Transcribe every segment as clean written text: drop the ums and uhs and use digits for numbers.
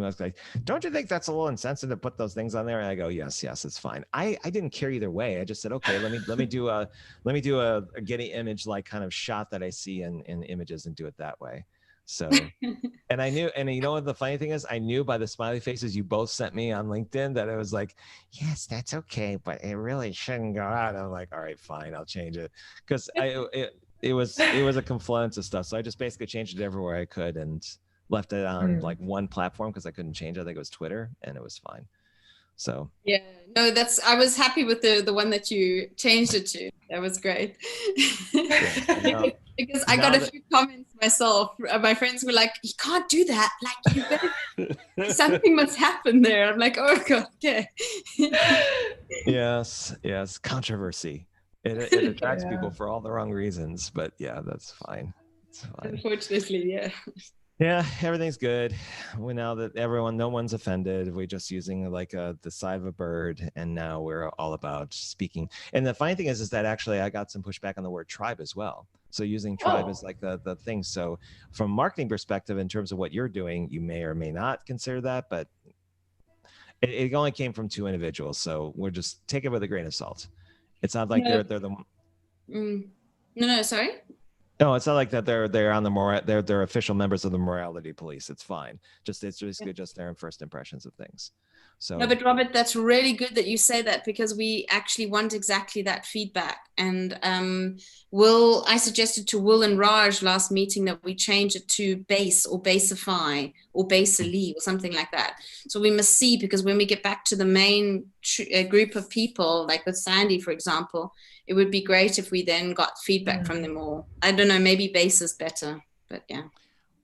was like, don't you think that's a little insensitive to put those things on there? And I go, yes, it's fine. I didn't care either way. I just said, okay, let me do a Getty image like kind of shot that I see in images and do it that way. So, and I knew, and you know what the funny thing is, I knew by the smiley faces you both sent me on LinkedIn that it was like, yes, that's okay, but it really shouldn't go out. I'm like, all right, fine, I'll change it, because it was a confluence of stuff. So I just basically changed it everywhere I could and left it on like one platform because I couldn't change it. I think it was Twitter, and it was fine. So yeah, no, I was happy with the one that you changed it to. That was great. Because I got a few comments myself. My friends were like, you can't do that. Like, you better, something must happen there. I'm like, oh God, okay. Yes, controversy. It attracts people for all the wrong reasons, but yeah, that's fine. It's fine. Unfortunately, yeah. Yeah, everything's good. Well, now that no one's offended, we're just using like the side of a bird, and now we're all about speaking. And the funny thing is that actually I got some pushback on the word tribe as well. So using tribe is like the thing. So from a marketing perspective, in terms of what you're doing, you may or may not consider that, but it only came from 2 individuals. So we're just take it with a grain of salt. It's not like they're the. No, sorry. No, it's not like that. They're on the they're official members of the morality police. It's fine. It's basically just their first impressions of things. So no, but Robert, that's really good that you say that, because we actually want exactly that feedback. And I suggested to Will and Raj last meeting that we change it to base or baseify or basely or something like that. So we must see, because when we get back to the main group of people, like with Sandy, for example, it would be great if we then got feedback from them all. I don't know, maybe base is better, but yeah.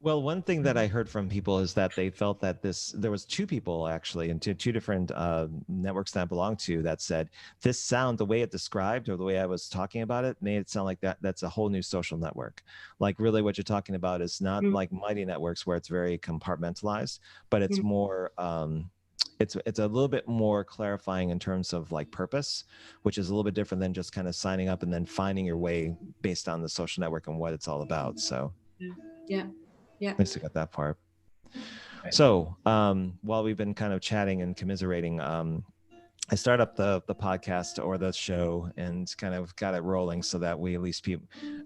Well, one thing that I heard from people is that they felt that there was 2 people actually, and 2 different networks that I belong to, that said this sound, the way it described or the way I was talking about it, made it sound like that's a whole new social network. Like really what you're talking about is not like Mighty Networks where it's very compartmentalized, but it's more, it's a little bit more clarifying in terms of like purpose, which is a little bit different than just kind of signing up and then finding your way based on the social network and what it's all about. So yeah. At least I got that part. So while we've been kind of chatting and commiserating, I started up the podcast or the show and kind of got it rolling so that we at least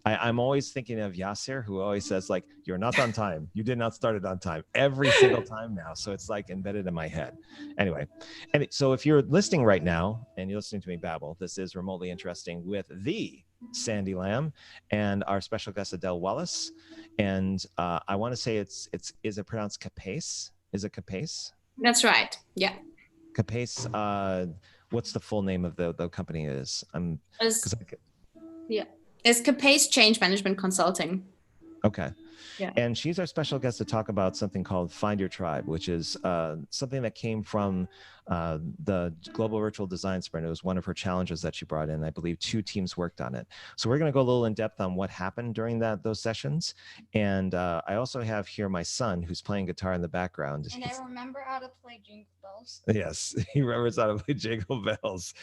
I'm always thinking of Yasser, who always says like, you're not on time. You did not start it on time every single time now. So it's like embedded in my head. Anyway, and so if you're listening right now and you're listening to me babble, this is Remotely Interesting with the Sandy Lamb and our special guest Adele Wallace. And I want to say is it pronounced CAPACE? Is it CAPACE? That's right. Yeah. CAPACE. What's the full name of the company is? It's CAPACE Change Management Consulting. Okay. Yeah. And she's our special guest to talk about something called Find Your Tribe, which is something that came from the Global Virtual Design Sprint. It was one of her challenges that she brought in. I believe 2 teams worked on it. So we're going to go a little in depth on what happened during those sessions. And I also have here my son who's playing guitar in the background. And I remember how to play Jingle Bells. Yes, he remembers how to play Jingle Bells.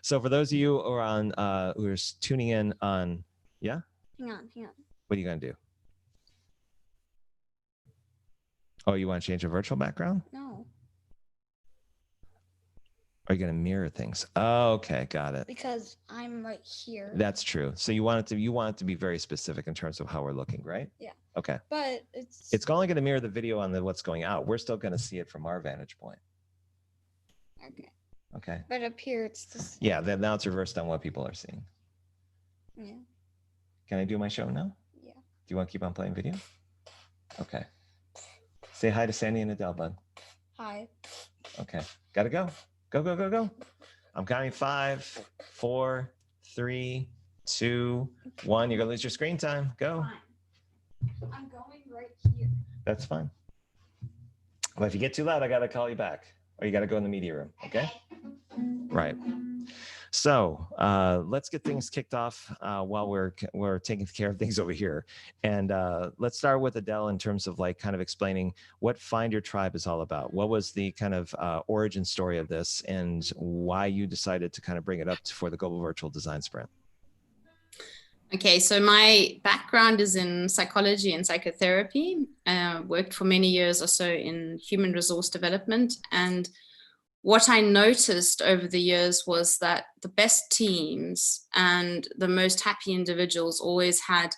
So for those of you who are who are tuning in on, yeah? Hang on. What are you going to do? Oh, you want to change your virtual background? No. Are you going to mirror things? Oh, okay, got it. Because I'm right here. That's true. So you want it to be very specific in terms of how we're looking, right? Yeah. Okay. But it's only going to mirror the video on what's going out. We're still going to see it from our vantage point. Okay. Okay. But up here it's the same. Yeah. Then now it's reversed on what people are seeing. Yeah. Can I do my show now? Yeah. Do you want to keep on playing video? Okay. Say hi to Sandy and Adele, bud. Hi. Okay. Gotta go. Go. I'm counting 5, 4, 3, 2, 1. You're gonna lose your screen time. Go. Fine. I'm going right here. That's fine. Well, if you get too loud, I gotta call you back, or you gotta go in the media room. Okay. Right. So let's get things kicked off while we're taking care of things over here. And let's start with Adele in terms of like kind of explaining what Find Your Tribe is all about. What was the kind of origin story of this and why you decided to kind of bring it up for the Global Virtual Design Sprint? Okay, so my background is in psychology and psychotherapy. Worked for many years or so in human resource development. And what I noticed over the years was that the best teams and the most happy individuals always had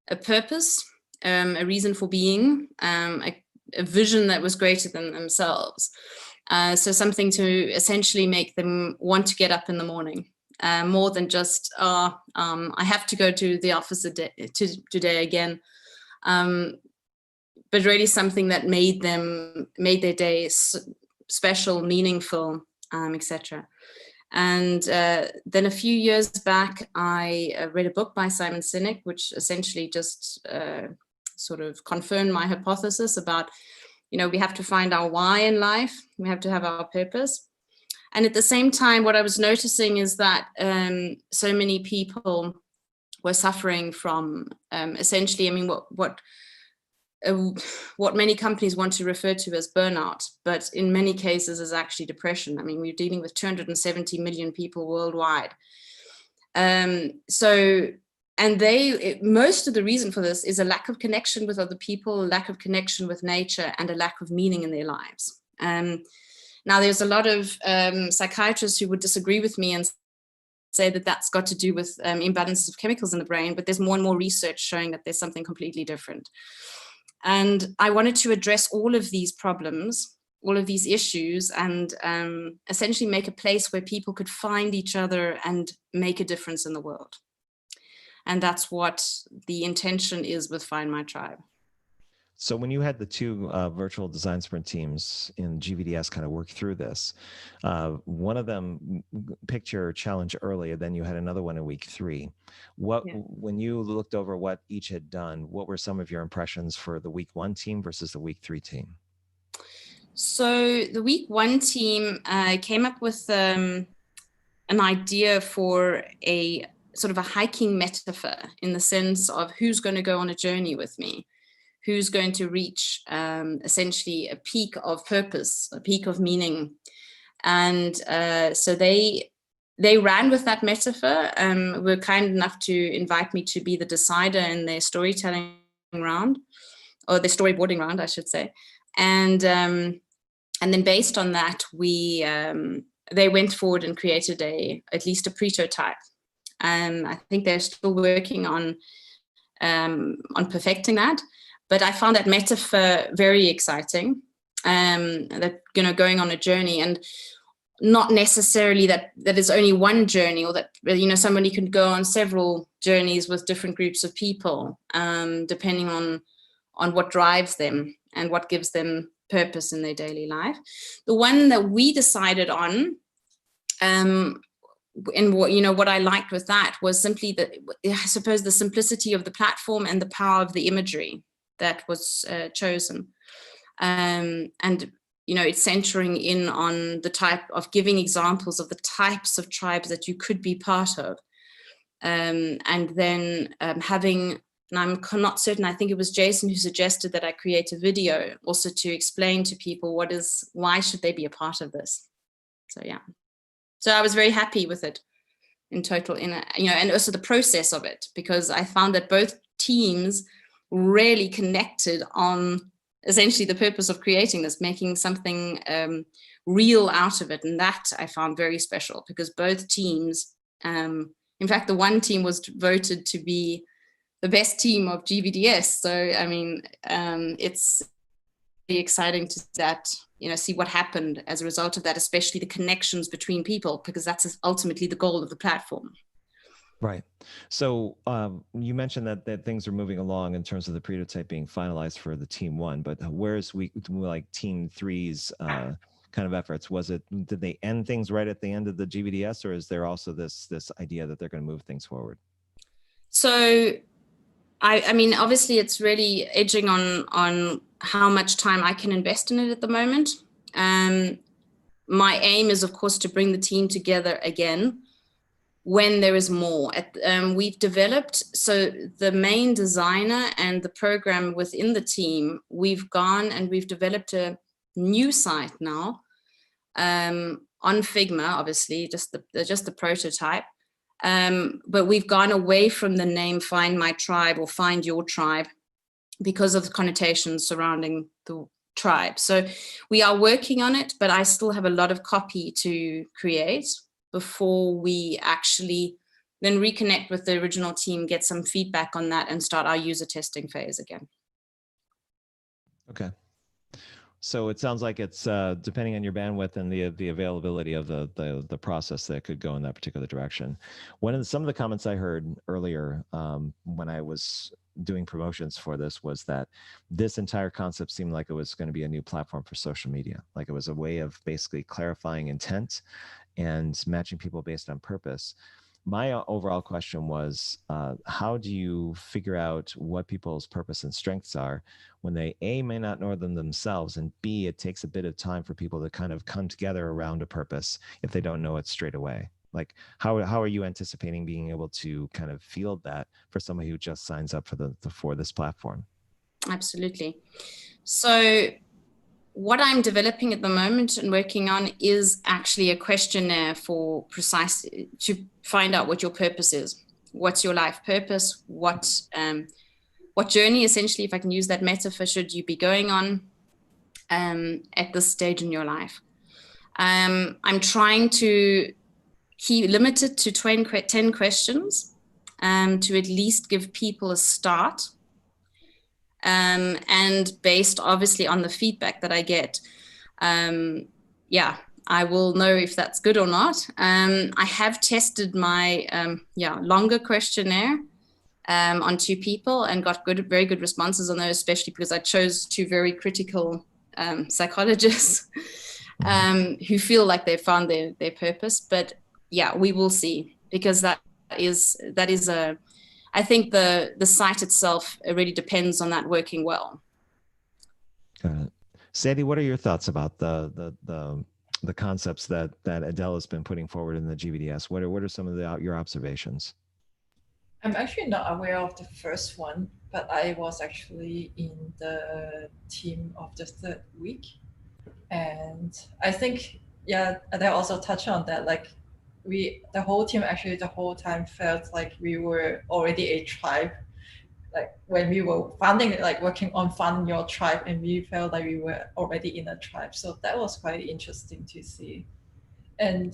a purpose, a reason for being, a vision that was greater than themselves. So something to essentially make them want to get up in the morning. More than just, I have to go to the office today again, but really something that made their day special, meaningful, etc. And then a few years back, I read a book by Simon Sinek, which essentially just sort of confirmed my hypothesis about, we have to find our why in life. We have to have our purpose. And at the same time, what I was noticing is that so many people were suffering from essentially, what many companies want to refer to as burnout, but in many cases is actually depression. We're dealing with 270 million people worldwide. Most of the reason for this is a lack of connection with other people, a lack of connection with nature, and a lack of meaning in their lives. Now, there's a lot of psychiatrists who would disagree with me and say that that's got to do with imbalances of chemicals in the brain, but there's more and more research showing that there's something completely different. And I wanted to address all of these problems, all of these issues, and essentially make a place where people could find each other and make a difference in the world. And that's what the intention is with Find My Tribe. So when you had the two virtual design sprint teams in GBDS kind of work through this, one of them picked your challenge early, and then you had another one in week 3. When you looked over what each had done, what were some of your impressions for the week 1 team versus the week 3 team? So the week 1 team came up with an idea for a sort of a hiking metaphor, in the sense of who's going to go on a journey with me, who's going to reach essentially a peak of purpose, a peak of meaning. And so they ran with that metaphor, were kind enough to invite me to be the decider in their storytelling round, or the storyboarding round, I should say. And then based on that, they went forward and created at least a prototype. I think they're still working on perfecting that. But I found that metaphor very exciting, that, going on a journey, and not necessarily that is only one journey, or that, somebody can go on several journeys with different groups of people, depending on what drives them and what gives them purpose in their daily life. The one that we decided on, and what I liked with that was simply I suppose the simplicity of the platform and the power of the imagery that was chosen, and it's centering in on the type of giving examples of the types of tribes that you could be part of, and then having, and I'm not certain, I think it was Jason who suggested that I create a video also to explain to people why should they be a part of this. So so I was very happy with it in total, and also the process of it, because I found that both teams really connected on essentially the purpose of creating this, making something real out of it. And that I found very special, because both teams, in fact, the one team was voted to be the best team of GBDS. So, it's really exciting to see what happened as a result of that, especially the connections between people, because that's ultimately the goal of the platform. Right. So you mentioned that things are moving along in terms of the prototype being finalized for the team 1, but where's team 3's kind of efforts? Did they end things right at the end of the GBDS, or is there also this idea that they're going to move things forward? So, obviously it's really edging on how much time I can invest in it at the moment. My aim is, of course, to bring the team together again when there is more. We've developed, so the main designer and the program within the team, we've gone and we've developed a new site now on Figma, obviously, just the prototype, But we've gone away from the name Find My Tribe or Find Your Tribe because of the connotations surrounding the tribe. So we are working on it, but I still have a lot of copy to create before we actually then reconnect with the original team, get some feedback on that, and start our user testing phase again. Okay. So it sounds like it's depending on your bandwidth and the availability of the process that could go in that particular direction. Some of the comments I heard earlier when I was doing promotions for this was that this entire concept seemed like it was going to be a new platform for social media. Like it was a way of basically clarifying intent and matching people based on purpose. My overall question was, how do you figure out what people's purpose and strengths are when they, A, may not know them themselves, and B, it takes a bit of time for people to kind of come together around a purpose if they don't know it straight away? Like, how are you anticipating being able to kind of field that for somebody who just signs up for this platform? Absolutely. So what I'm developing at the moment and working on is actually a questionnaire to find out what your purpose is. What's your life purpose? What journey, essentially, if I can use that metaphor, should you be going on at this stage in your life? I'm trying to keep limited to 10 questions to at least give people a start. And based obviously on the feedback that I get, I will know if that's good or not. I have tested my longer questionnaire on 2 people and got very good responses on those, especially because I chose 2 very critical psychologists who feel like they found their purpose. But yeah, we will see, because that is I think the site itself really depends on that working well. Got it. Sandy, what are your thoughts about the concepts that Adele has been putting forward in the GBDs? What are some of your observations? I'm actually not aware of the first one, but I was actually in the team of the 3rd week. And I think, they also touched on that, like the whole team actually the whole time felt like we were already a tribe. Like when we were founding, like working on Find Your Tribe, and we felt like we were already in a tribe. So that was quite interesting to see. And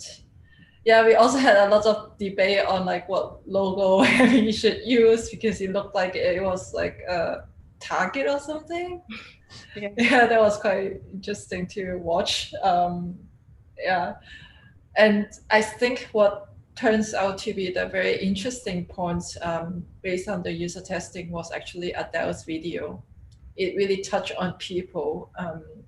yeah, we also had a lot of debate on like what logo we should use, because it looked like it was like a Target or something. Yeah, that was quite interesting to watch. And I think what turns out to be the very interesting points based on the user testing was actually Adele's video. It really touched on people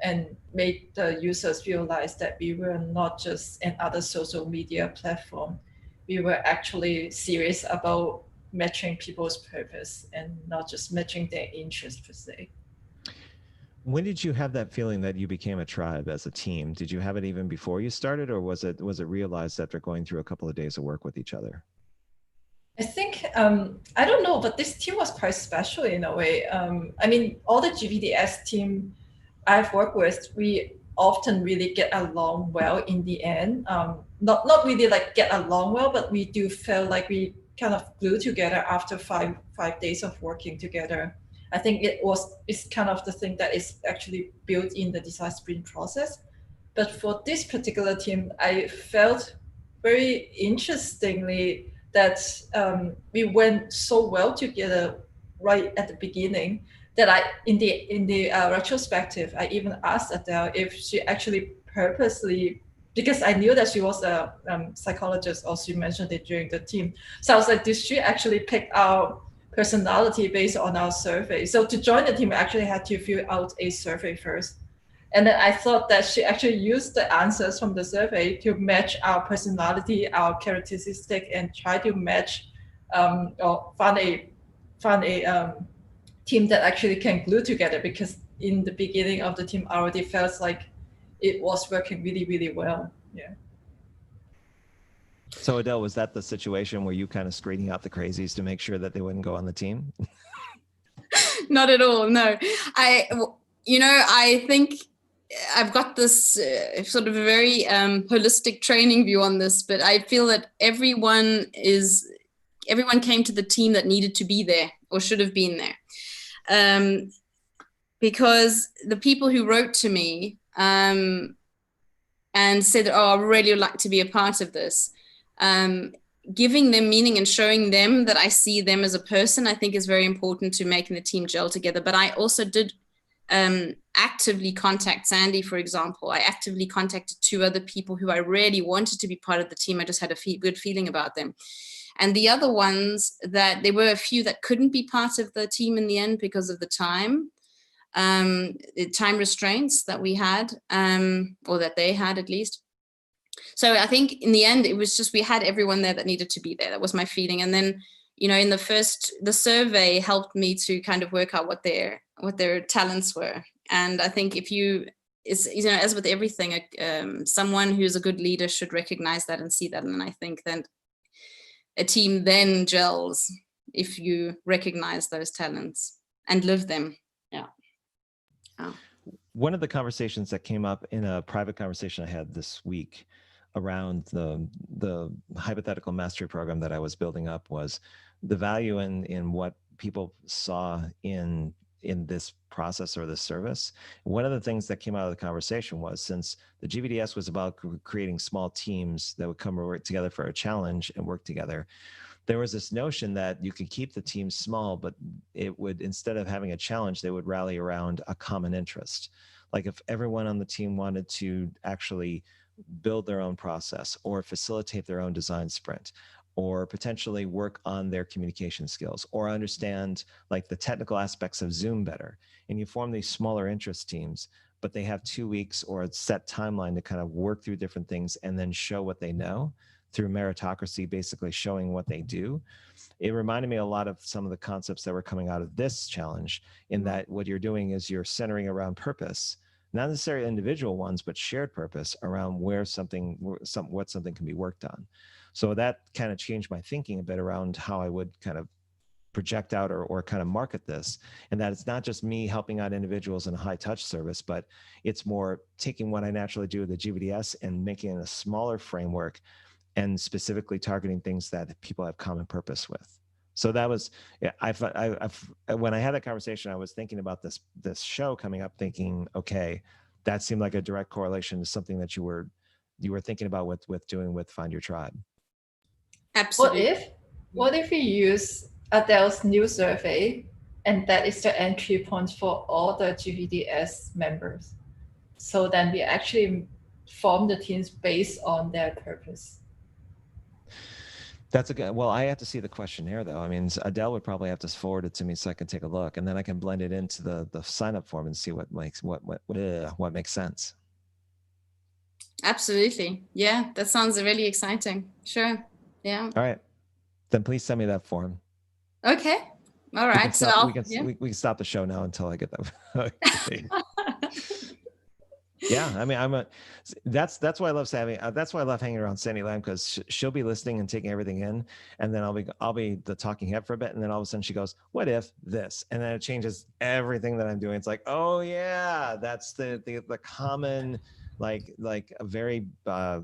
and made the users realize that we were not just another social media platform. We were actually serious about matching people's purpose and not just matching their interests per se. When did you have that feeling that you became a tribe as a team? Did you have it even before you started, or was it realized after going through a couple of days of work with each other? I think, I don't know, but this team was quite special in a way. I mean, all the GBDs team I've worked with, we often really get along well in the end. Not really like get along well, but we do feel like we kind of glue together after five days of working together. I think it's kind of the thing that is actually built in the design sprint process. But for this particular team, I felt very interestingly that we went so well together right at the beginning that in the retrospective, I even asked Adele if she actually purposely, because I knew that she was a psychologist, or she mentioned it during the team. So I was like, did she actually pick our personality based on our survey? So to join the team, I actually had to fill out a survey first. And then I thought that she actually used the answers from the survey to match our personality, our characteristic, and try to match or find a team that actually can glue together. Because in the beginning of the team, I already felt like it was working really, really well. Yeah. So Adele, was that the situation where you kind of screening out the crazies to make sure that they wouldn't go on the team? Not at all. No, I think I've got this sort of a very holistic training view on this, but I feel that everyone came to the team that needed to be there or should have been there. Because the people who wrote to me and said, oh, I really would like to be a part of this, giving them meaning and showing them that I see them as a person, I think is very important to making the team gel together. But I also did actively contact Sandy, for example. I actively contacted 2 other people who I really wanted to be part of the team. I just had a good feeling about them. And the other ones, that there were a few that couldn't be part of the team in the end because of the time restraints that we had, or that they had at least. So I think in the end, it was just, we had everyone there that needed to be there. That was my feeling. And then, you know, in the survey helped me to kind of work out what their talents were. And I think it's, you know, as with everything, someone who's a good leader should recognize that and see that. And I think that a team then gels if you recognize those talents and live them. Yeah. Oh. One of the conversations that came up in a private conversation I had this week around the hypothetical mastery program that I was building up was the value in what people saw in this process or this service. One of the things that came out of the conversation was, since the GBDS was about creating small teams that would come work together for a challenge and work together, there was this notion that you could keep the team small, but it would, instead of having a challenge, they would rally around a common interest. Like if everyone on the team wanted to actually build their own process or facilitate their own design sprint, or potentially work on their communication skills, or understand like the technical aspects of Zoom better. And you form these smaller interest teams, but they have 2 weeks or a set timeline to kind of work through different things and then show what they know through meritocracy, basically showing what they do. It reminded me a lot of some of the concepts that were coming out of this challenge, in that what you're doing is you're centering around purpose, not necessarily individual ones, but shared purpose around what something can be worked on. So that kind of changed my thinking a bit around how I would kind of project out or kind of market this, and that it's not just me helping out individuals in a high touch service, but it's more taking what I naturally do with the GBDS and making it a smaller framework and specifically targeting things that people have common purpose with. So that was, yeah, when I had that conversation, I was thinking about this show coming up, thinking, okay, that seemed like a direct correlation to something that you were thinking about with doing with Find Your Tribe. Absolutely. What if we use Adele's new survey, and that is the entry point for all the GBDS members? So then we actually form the teams based on their purpose. That's a good, well, I have to see the questionnaire though. I mean, Adele would probably have to forward it to me so I can take a look, and then I can blend it into the sign up form and see what makes sense. Absolutely. Yeah, that sounds really exciting. Sure. Yeah. All right. Then please send me that form. Okay. All right. We can stop the show now until I get that. Yeah, I mean, that's why I love Sammy. That's why I love hanging around Sandy Lamb, because she'll be listening and taking everything in, and then I'll be the talking head for a bit, and then all of a sudden she goes, "What if this?" And then it changes everything that I'm doing. It's like, oh yeah, that's the common, like a very a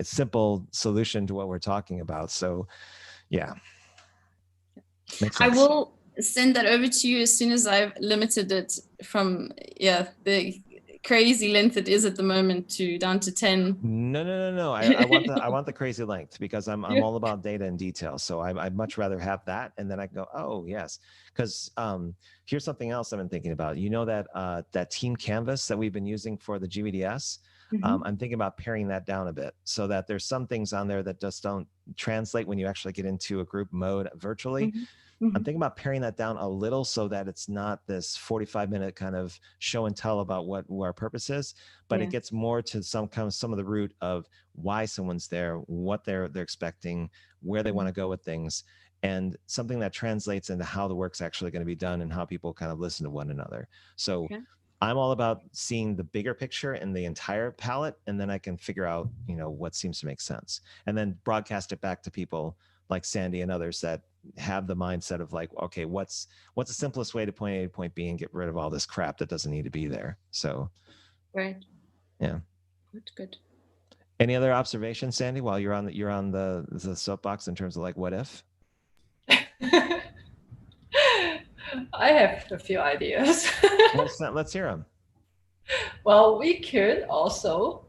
simple solution to what we're talking about. So, yeah, makes sense. I will send that over to you as soon as I've limited it from the crazy length it is at the moment down to 10. No. I want the crazy length, because I'm all about data and detail. So I'd much rather have that, and then I can go, oh yes, because here's something else I've been thinking about. You know that team canvas that we've been using for the GBDS. Mm-hmm. I'm thinking about paring that down a bit, so that there's some things on there that just don't translate when you actually get into a group mode virtually. Mm-hmm. Mm-hmm. I'm thinking about paring that down a little, so that it's not this 45-minute kind of show and tell about what our purpose is, but it gets more to some of the root of why someone's there, what they're expecting, where they want to go with things, and something that translates into how the work's actually going to be done and how people kind of listen to one another. So I'm all about seeing the bigger picture and the entire palette, and then I can figure out, what seems to make sense, and then broadcast it back to people like Sandy and others that have the mindset of like, okay, what's the simplest way to point A to point B and get rid of all this crap that doesn't need to be there. So, Right. yeah. Good. Any other observations, Sandy, while you're on the soapbox in terms of like what if? I have a few ideas. Well, let's hear them. Well, we could also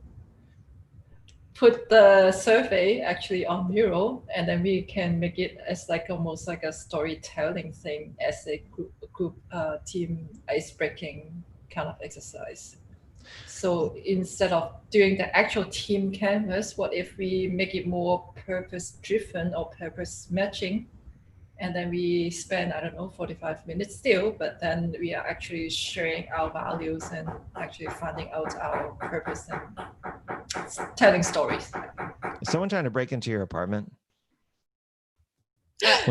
put the survey actually on Mural, and then we can make it as like almost like a storytelling thing, as a group team ice breaking kind of exercise. So instead of doing the actual team canvas, what if we make it more purpose driven or purpose matching? And then we spend, I don't know, 45 minutes still, but then we are actually sharing our values and actually finding out our purpose and telling stories. Is someone trying to break into your apartment?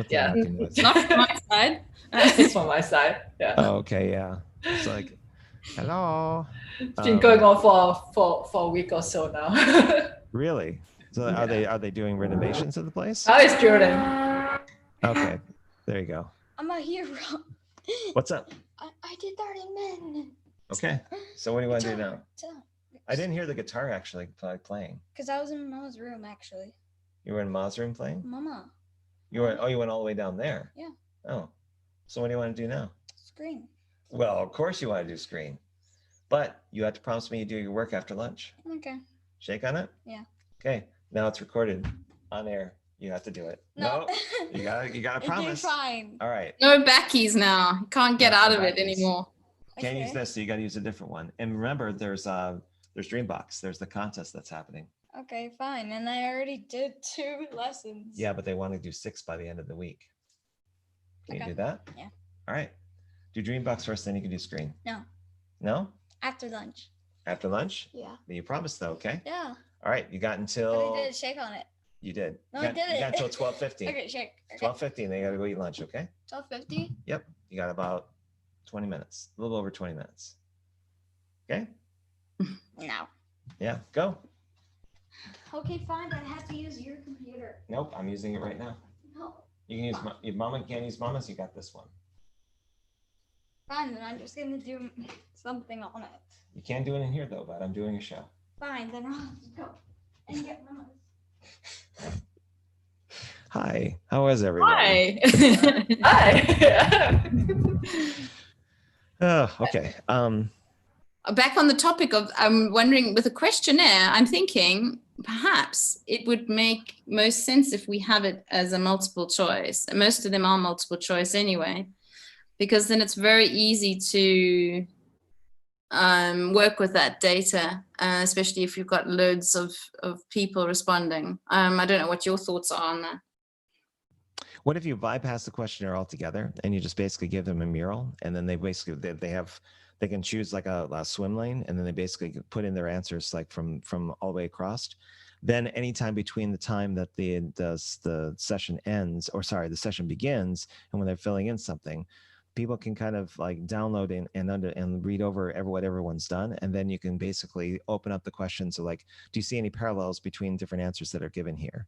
Yeah. Not from my side. It's from my side. Yeah. Oh, okay, yeah. It's like, hello. It's been going on for a week or so now. Really? So are they doing renovations of the place? How is Jordan? Okay, there you go. I'm a hero. What's up? I did 30 minutes. Okay, so what do you want to do now? So, I didn't hear the guitar actually playing. because I was in Mama's room actually. You were in Ma's room playing? Mama, You went all the way down there? Yeah. Oh, so what do you want to do now? screen. Well, of course you want to do screen, but you have to promise me you do your work after lunch. Okay. Shake on it? Yeah. Okay, now it's recorded on air. You have to do it. No. You gotta promise. You're fine. All right. No backies now. You can't get No out of it backies. anymore. Can't use Okay. this, so you got to use a different one. And remember, there's Dreambox. There's the contest that's happening. Okay, fine. And I already did 2 lessons. Yeah, but they want to do 6 by the end of the week. Can you Okay. do that? Yeah. All right. Do Dreambox first, then you can do screen. No. No? After lunch. After lunch? Yeah. You promised though, okay? Yeah. All right. You got But until I did shake on it. you did. No, you I got, did you it. got until 12:15. Okay, shake. Okay. 12:15. Then you got to go eat lunch, okay? 12:50. Yep. You got about 20 minutes. A little over 20 minutes. Okay? No. Yeah. Go. Okay, fine. But I have to use your computer. Nope. I'm using it right now. No. You can use if Mama can't use Mama's, you got this one. Fine, then I'm just gonna do something on it. You can't do it in here though, but I'm doing a show. Fine, then I'll just go and get Mama's. Hi. How is everybody? Hi. Hi. Oh, okay. Back on the topic of, I'm wondering with a questionnaire, I'm thinking perhaps it would make most sense if we have it as a multiple choice. And most of them are multiple choice anyway, because then it's very easy to work with that data, especially if you've got loads of people responding. I don't know what your thoughts are on that. What if you bypass the questionnaire altogether and you just basically give them a mural, and then they basically they can choose like a swim lane, and then they basically put in their answers like from all the way across. Then anytime between the time that the session ends, or sorry, the session begins, and when they're filling in something, people can kind of like download and read over what everyone's done, and then you can basically open up the questions of like, do you see any parallels between different answers that are given here?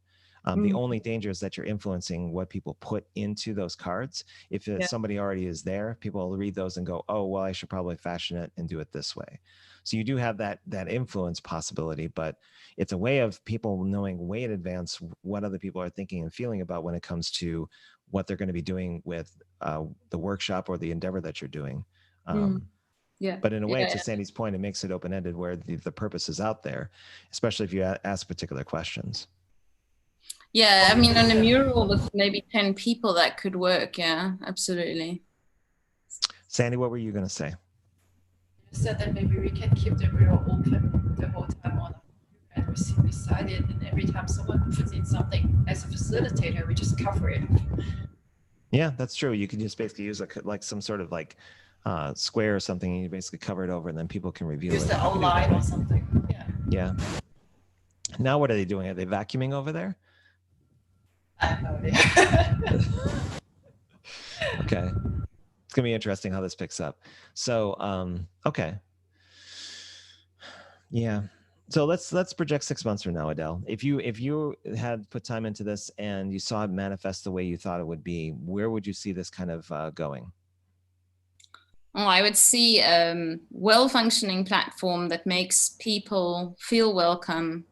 The only danger is that you're influencing what people put into those cards. If somebody already is there, people will read those and go, oh, well, I should probably fashion it and do it this way. So you do have that influence possibility, but it's a way of people knowing way in advance what other people are thinking and feeling about when it comes to what they're going to be doing with the workshop or the endeavor that you're doing. But in a way, to Sandy's point, it makes it open-ended where the purpose is out there, especially if you ask particular questions. Yeah, I mean, on a mural with maybe 10 people, that could work. Yeah, absolutely. Sandy, what were you going to say? So that maybe we can keep the mural open the whole time on, and we sit beside it, and every time someone puts in something as a facilitator, we just cover it. Yeah, that's true. You can just basically use like some sort of like square or something, and you basically cover it over, and then people can review it. Use the outline or something. Yeah. Yeah. Now what are they doing? Are they vacuuming over there? I have no idea. Okay. It's gonna be interesting how this picks up. So, okay. Yeah. So let's project 6 months from now, Adele. If you had put time into this and you saw it manifest the way you thought it would be, where would you see this kind of going? Oh, I would see a well-functioning platform that makes people feel welcome,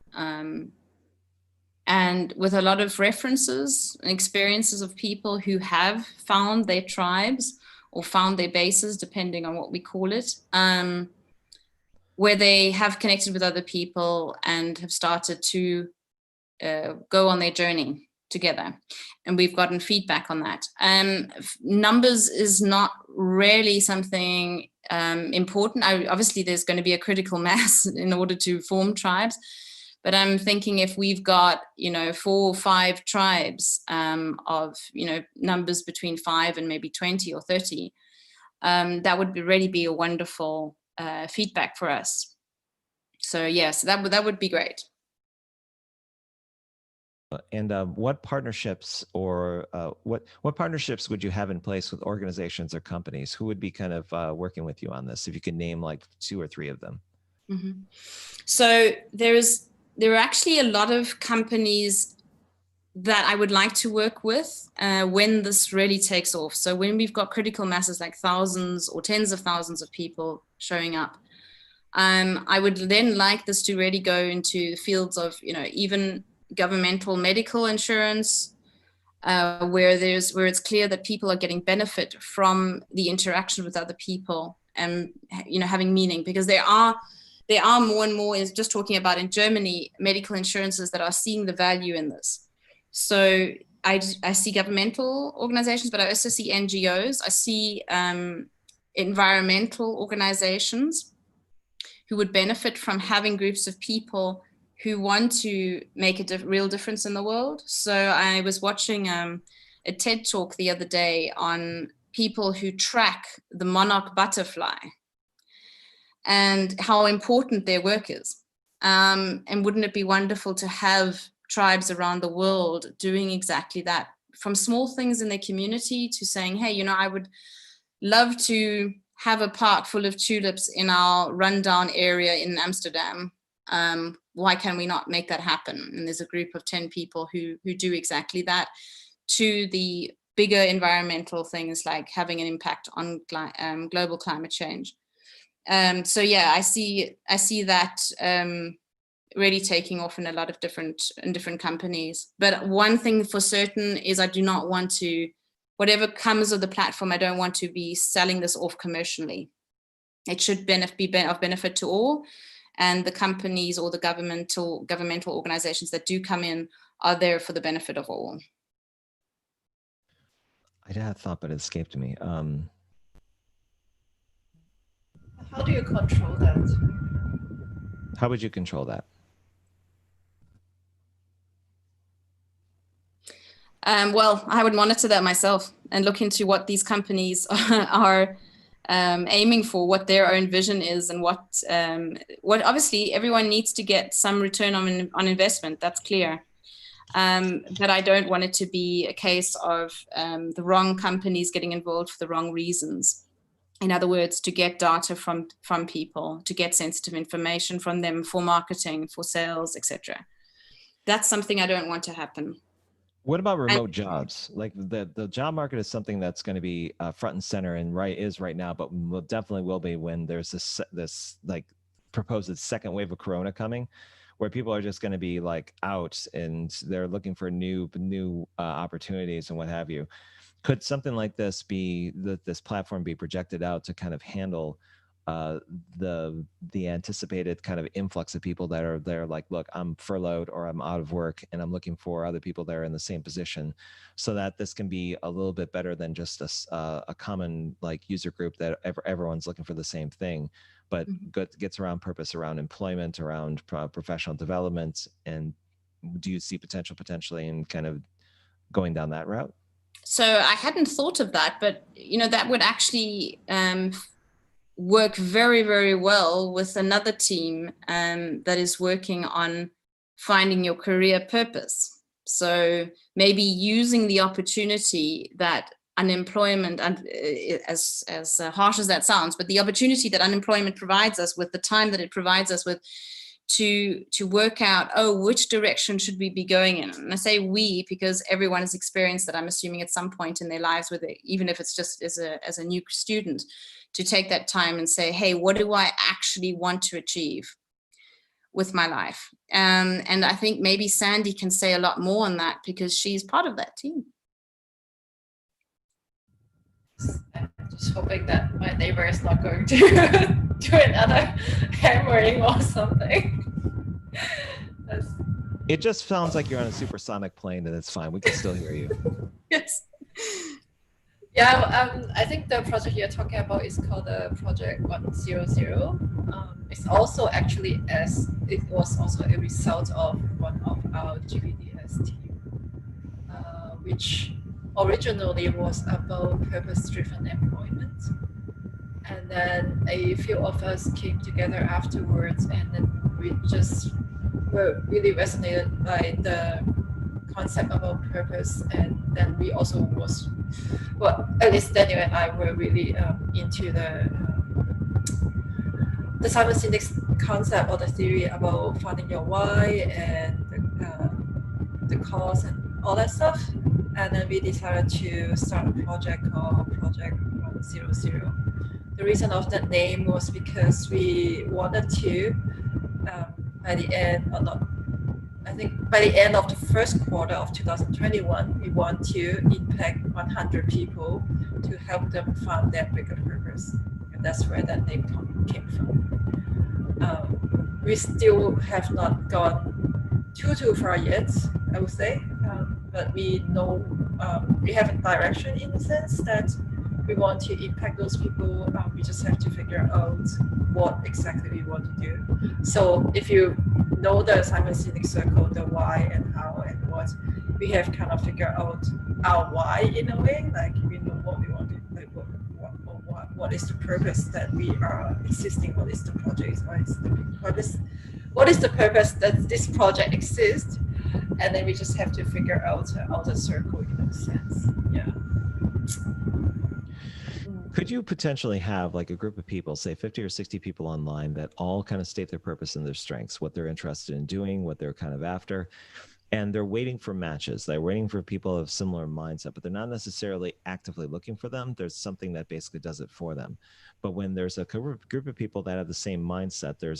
and with a lot of references and experiences of people who have found their tribes or found their bases, depending on what we call it, where they have connected with other people and have started to go on their journey together. And we've gotten feedback on that. Numbers is not really something important. Obviously, there's going to be a critical mass in order to form tribes. But I'm thinking if we've got, 4 or 5 tribes of, numbers between 5 and maybe 20 or 30, that would really be a wonderful feedback for us. So yes, that would be great. And what partnerships or what partnerships would you have in place with organizations or companies? Who would be kind of working with you on this? If you could name like 2 or 3 of them. Mm-hmm. So there are actually a lot of companies that I would like to work with when this really takes off. So when we've got critical masses like thousands or tens of thousands of people showing up, I would then like this to really go into the fields of, even governmental medical insurance, where it's clear that people are getting benefit from the interaction with other people and, having meaning, because there are more and more, is just talking about in Germany, medical insurances that are seeing the value in this. So I see governmental organizations, but I also see NGOs. I see environmental organizations who would benefit from having groups of people who want to make a real difference in the world. So I was watching a TED talk the other day on people who track the monarch butterfly and how important their work is. And wouldn't it be wonderful to have tribes around the world doing exactly that, from small things in their community to saying, hey, I would love to have a park full of tulips in our rundown area in Amsterdam. Why can we not make that happen? And there's a group of 10 people who do exactly that, to the bigger environmental things like having an impact on global climate change. So yeah, I see that really taking off in a lot of different companies. But one thing for certain is I do not want to, whatever comes of the platform, I don't want to be selling this off commercially. It should be of benefit to all. And the companies or the governmental organizations that do come in are there for the benefit of all. I had a thought, but it escaped me. How do you control that? How would you control that? Well, I would monitor that myself and look into what these companies are aiming for, what their own vision is, and what obviously everyone needs to get some return on investment. That's clear. But I don't want it to be a case of the wrong companies getting involved for the wrong reasons. In other words, to get data from people, to get sensitive information from them for marketing, for sales, etc. That's something I don't want to happen. What about remote jobs? Like the job market is something that's going to be front and center and right now, but definitely will be when there's this like proposed second wave of Corona coming, where people are just going to be like out and they're looking for new opportunities and what have you. Could something like this this platform be projected out to kind of handle the anticipated kind of influx of people that are there, like, look, I'm furloughed or I'm out of work and I'm looking for other people that are in the same position, so that this can be a little bit better than just a common like user group that everyone's looking for the same thing, but gets around purpose, around employment, around professional development. And do you see potentially in kind of going down that route? So I hadn't thought of that, but that would actually work very, very well with another team that is working on finding your career purpose. So maybe using the opportunity that unemployment, and as harsh as that sounds, but the opportunity that unemployment provides us with, the time that it provides us with, to work out, oh, which direction should we be going in? And I say we because everyone has experienced that, I'm assuming, at some point in their lives, with it, even if it's just as a new student, to take that time and say, hey, what do I actually want to achieve with my life? And I think maybe Sandy can say a lot more on that because she's part of that team. I'm just hoping that my neighbor is not going to do another hammering or something. It just sounds like you're on a supersonic plane, and it's fine. We can still hear you. Yes. Yeah, I think the project you're talking about is called Project 100. It's also actually it was also a result of one of our GBDs team, which originally was about purpose-driven employment. And then a few of us came together afterwards, and then we just were really resonated by the concept about purpose. And then we also was, well, at least Daniel and I were really into the Simon Sinek's concept or the theory about finding your why and the cause and all that stuff. And then we decided to start a project called Project 100. The reason of that name was because we wanted to, by the end of the first quarter of 2021, we want to impact 100 people to help them find their bigger purpose. And that's where that name came from. We still have not gone too far yet, I would say, but we know we have a direction in the sense that we want to impact those people. We just have to figure out what exactly we want to do. So if you know the Simon Sinek circle, the why and how and what, we have kind of figured out our why in a way, like we know what we want to, like what is the purpose that we are existing, what is the project, what is the purpose that this project exists, and then we just have to figure out the circle in a sense. Yeah. Could you potentially have like a group of people, say 50 or 60 people online, that all kind of state their purpose and their strengths, what they're interested in doing, what they're kind of after, and they're waiting for matches. They're waiting for people of similar mindset, but they're not necessarily actively looking for them. There's something that basically does it for them. But when there's a group of people that have the same mindset, there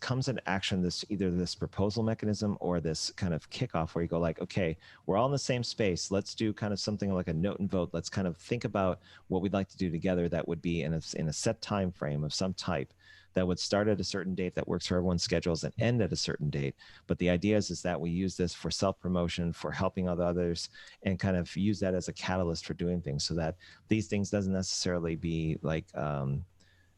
comes an action, either this proposal mechanism or this kind of kickoff where you go like, okay, we're all in the same space. Let's do kind of something like a note and vote. Let's kind of think about what we'd like to do together that would be in a set time frame of some type, that would start at a certain date that works for everyone's schedules and end at a certain date. But the idea is that we use this for self-promotion, for helping others, and kind of use that as a catalyst for doing things, so that these things doesn't necessarily be like,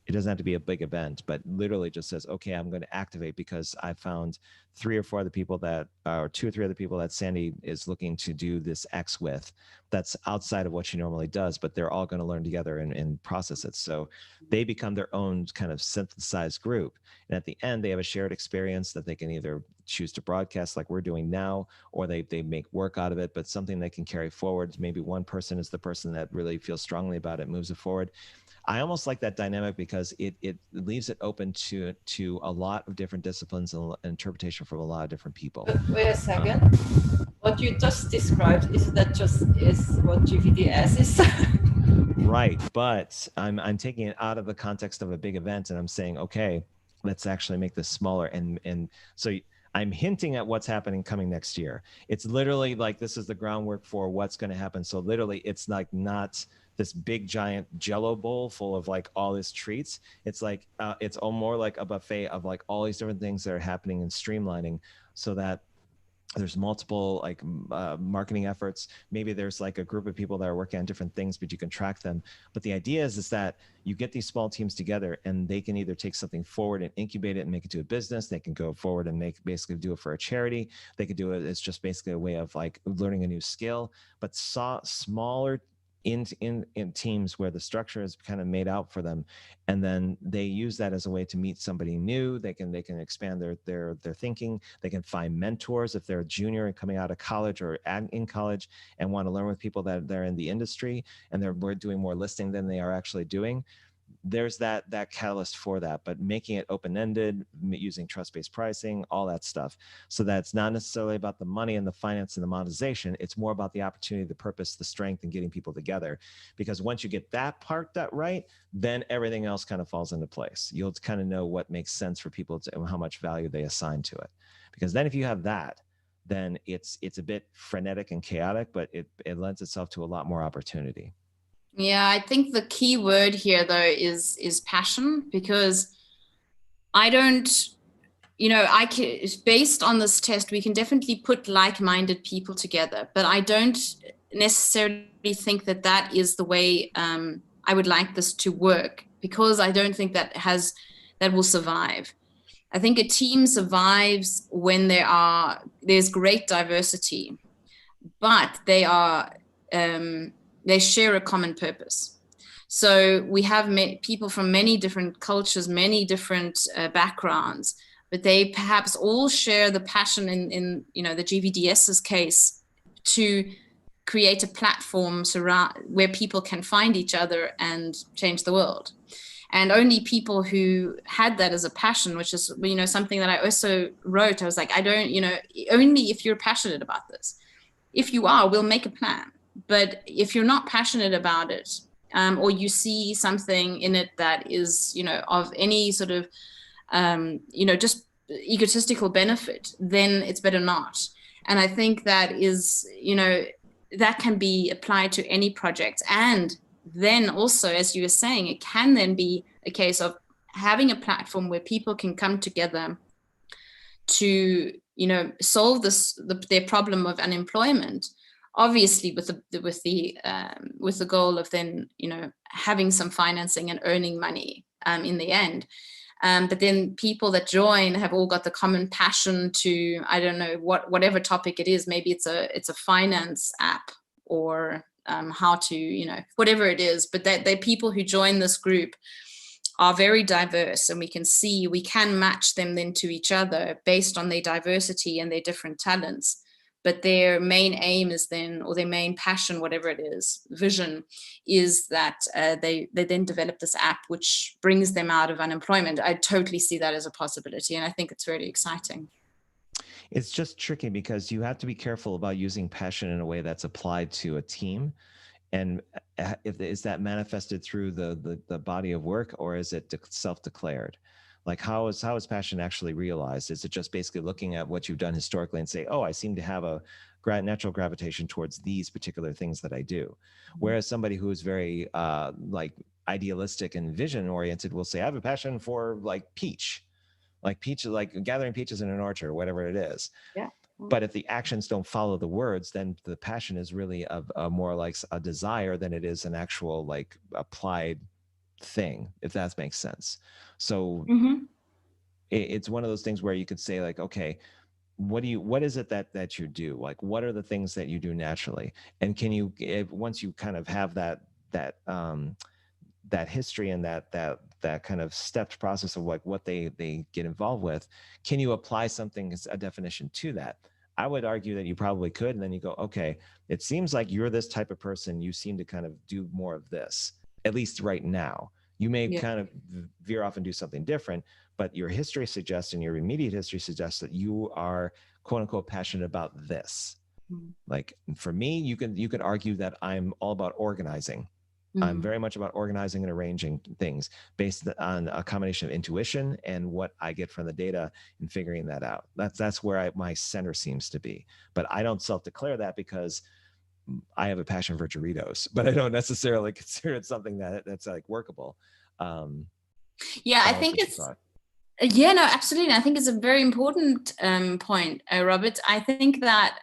it doesn't have to be a big event, but literally just says, okay, I'm going to activate because I found 3 or 4 other people or 2 or 3 other people that Sandy is looking to do this X with, that's outside of what she normally does, but they're all going to learn together and process it. So they become their own kind of synthesized group. And at the end, they have a shared experience that they can either choose to broadcast like we're doing now, or they make work out of it, but something they can carry forward. Maybe one person is the person that really feels strongly about it, moves it forward. I almost like that dynamic because it leaves it open to a lot of different disciplines and interpretation from a lot of different people. But wait a second. What you just described, is what GBDs is? Right, but I'm taking it out of the context of a big event, and I'm saying, okay, let's actually make this smaller. And so I'm hinting at what's happening coming next year. It's literally like this is the groundwork for what's going to happen. So literally, it's like not this big giant Jello bowl full of like all these treats. It's like it's all more like a buffet of like all these different things that are happening and streamlining, so that there's multiple like marketing efforts. Maybe there's like a group of people that are working on different things, but you can track them. But the idea is that you get these small teams together, and they can either take something forward and incubate it and make it to a business. They can go forward and basically do it for a charity. They could do it as just basically a way of like learning a new skill, but smaller in teams where the structure is kind of made out for them, and then they use that as a way to meet somebody new. They can expand their thinking. They can find mentors if they're a junior and coming out of college or in college and want to learn with people that they're in the industry and they're doing more listing than they are actually doing. there's that catalyst for that, but making it open-ended, using trust-based pricing, all that stuff. So that's not necessarily about the money and the finance and the monetization. It's more about the opportunity, the purpose, the strength, and getting people together. Because once you get that part right, then everything else kind of falls into place. You'll kind of know what makes sense for people and how much value they assign to it. Because then if you have that, then it's a bit frenetic and chaotic, but it lends itself to a lot more opportunity. Yeah, I think the key word here though is passion, because I don't, based on this test, we can definitely put like-minded people together, but I don't necessarily think that is the way I would like this to work, because I don't think that will survive. I think a team survives when there's great diversity, but they share a common purpose. So we have people from many different cultures, many different backgrounds, but they perhaps all share the passion in the GBDS's case to create a platform where people can find each other and change the world. And only people who had that as a passion, which is, something that I also wrote, I was like, only if you're passionate about this. If you are, we'll make a plan. But if you're not passionate about it, or you see something in it that is, of any sort of, just egotistical benefit, then it's better not. And I think that is, that can be applied to any project. And then also, as you were saying, it can then be a case of having a platform where people can come together to, solve their problem of unemployment, obviously with the goal of then, having some financing and earning money in the end. But then people that join have all got the common passion to, I don't know, whatever topic it is. Maybe it's a finance app, or how to, whatever it is. But they're people who join this group are very diverse, and we can match them then to each other based on their diversity and their different talents. But their main aim is then, or their main passion, whatever it is, vision, is that they then develop this app which brings them out of unemployment. I totally see that as a possibility, and I think it's really exciting. It's just tricky because you have to be careful about using passion in a way that's applied to a team. And is that manifested through the body of work, or is it self-declared? Like how is passion actually realized? Is it just basically looking at what you've done historically and say, oh, I seem to have a natural gravitation towards these particular things that I do? Whereas somebody who is very like idealistic and vision oriented will say, I have a passion for like gathering peaches in an orchard, or whatever it is. Yeah. But if the actions don't follow the words, then the passion is really a more like a desire than it is an actual like applied thing, if that makes sense. So it's one of those things where you could say like, okay, what is it that you do? Like, what are the things that you do naturally? And can you, once you kind of have that history and that kind of stepped process of like what they get involved with, can you apply something as a definition to that? I would argue that you probably could. And then you go, okay, it seems like you're this type of person. You seem to kind of do more of this, at least right now. You may kind of veer off and do something different, but your history suggests, and your immediate history suggests, that you are quote unquote passionate about this. Like for me, you could argue that I'm all about organizing. I'm very much about organizing and arranging things based on a combination of intuition and what I get from the data and figuring that out. That's where my center seems to be. But I don't self-declare that because I have a passion for Doritos, but I don't necessarily consider it something that's like workable. I think it's, no, absolutely. I think it's a very important point, Robert. I think that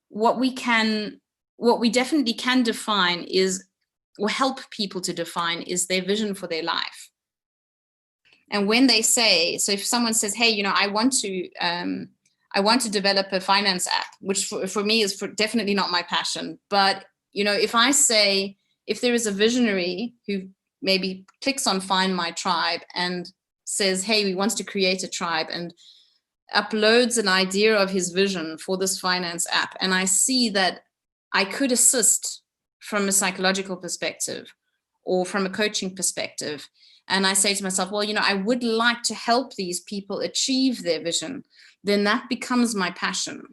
what we definitely can define is, or help people to define, is their vision for their life. And when they say, so if someone says, hey, I want to develop a finance app, which for me is definitely not my passion. But, if I say, if there is a visionary who maybe clicks on Find My Tribe and says, hey, he wants to create a tribe, and uploads an idea of his vision for this finance app, and I see that I could assist from a psychological perspective, or from a coaching perspective, and I say to myself, well, I would like to help these people achieve their vision, then that becomes my passion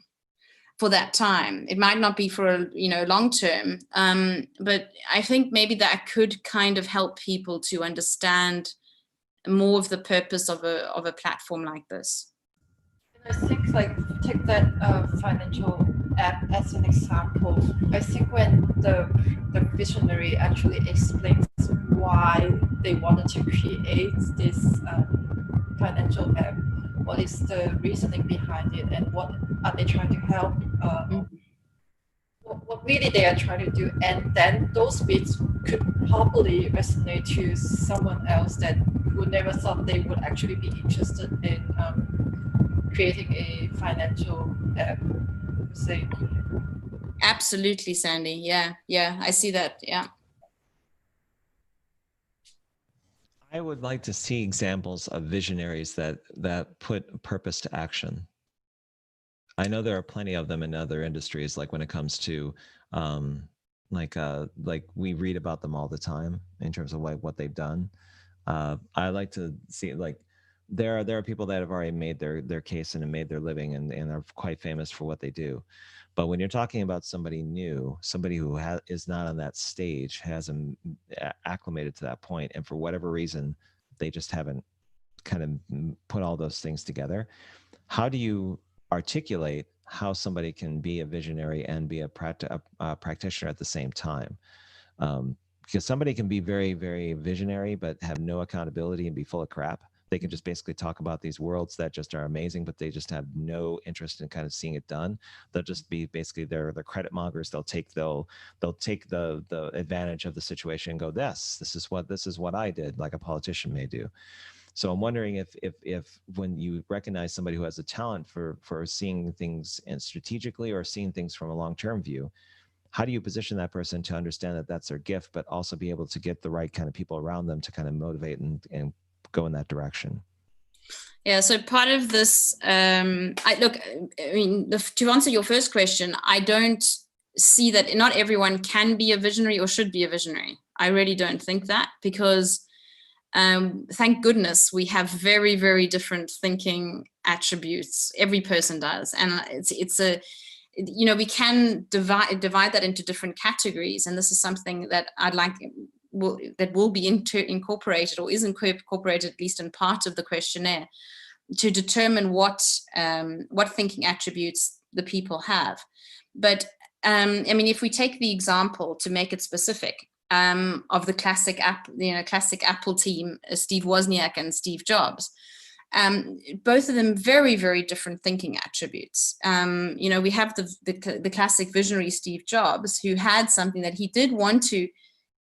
for that time. It might not be for a long term, but I think maybe that could kind of help people to understand more of the purpose of a platform like this. I think, like, take that financial app as an example. I think when the visionary actually explains why they wanted to create this financial app, what is the reasoning behind it, and what are they trying to help, what really they are trying to do, and then those bits could probably resonate to someone else that who never thought they would actually be interested in creating a financial app, say. Absolutely, Sandy. Yeah, I see that. Yeah. I would like to see examples of visionaries that put purpose to action. I know there are plenty of them in other industries, like when it comes to like we read about them all the time in terms of what they've done. I like to see, like, there are people that have already made their case and have made their living and are quite famous for what they do. But when you're talking about somebody new, somebody who is not on that stage, hasn't acclimated to that point, and for whatever reason, they just haven't kind of put all those things together, how do you articulate how somebody can be a visionary and be a practitioner at the same time? Because somebody can be very, very visionary, but have no accountability and be full of crap. They can just basically talk about these worlds that just are amazing, but they just have no interest in kind of seeing it done. They'll just be basically they're credit mongers. They'll take the advantage of the situation and go, this is what I did, like a politician may do. So I'm wondering if when you recognize somebody who has a talent for seeing things and strategically or seeing things from a long-term view, how do you position that person to understand that that's their gift, but also be able to get the right kind of people around them to kind of motivate and go in that direction? Yeah, so part of this, to answer your first question, I don't see that not everyone can be a visionary or should be a visionary. I really don't think that, because thank goodness we have very, very different thinking attributes. Every person does. And we can divide that into different categories. And this is something that I'd like, that will be incorporated, or is incorporated at least in part of the questionnaire, to determine what thinking attributes the people have. But if we take the example to make it specific, of the classic Apple team, Steve Wozniak and Steve Jobs, both of them very, very different thinking attributes. We have the classic visionary Steve Jobs, who had something that he did want to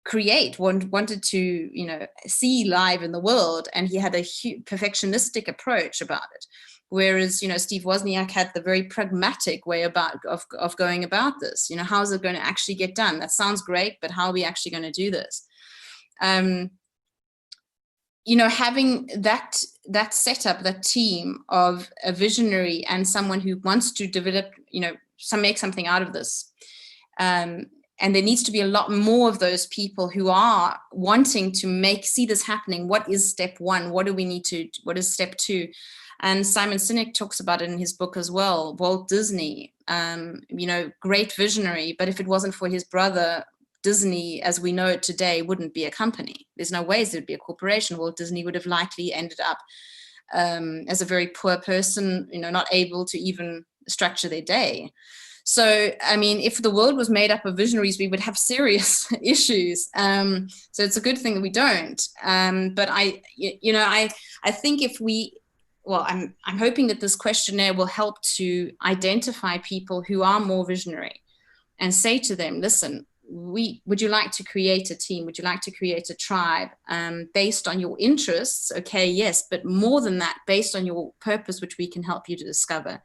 create, wanted to see live in the world, and he had a perfectionistic approach about it. Whereas, Steve Wozniak had the very pragmatic way of going about this. How is it going to actually get done? That sounds great, but how are we actually going to do this? Having that setup, that team of a visionary and someone who wants to develop, make something out of this. And there needs to be a lot more of those people who are wanting to see this happening. What is step one? What is step two? And Simon Sinek talks about it in his book as well. Walt Disney, great visionary, but if it wasn't for his brother, Disney, as we know it today, wouldn't be a company. There's no ways it would be a corporation. Walt Disney would have likely ended up as a very poor person, not able to even structure their day. So, if the world was made up of visionaries, we would have serious issues. So it's a good thing that we don't. But I think if we, I'm hoping that this questionnaire will help to identify people who are more visionary and say to them, listen, would you like to create a team? Would you like to create a tribe based on your interests? Okay, yes, but more than that, based on your purpose, which we can help you to discover.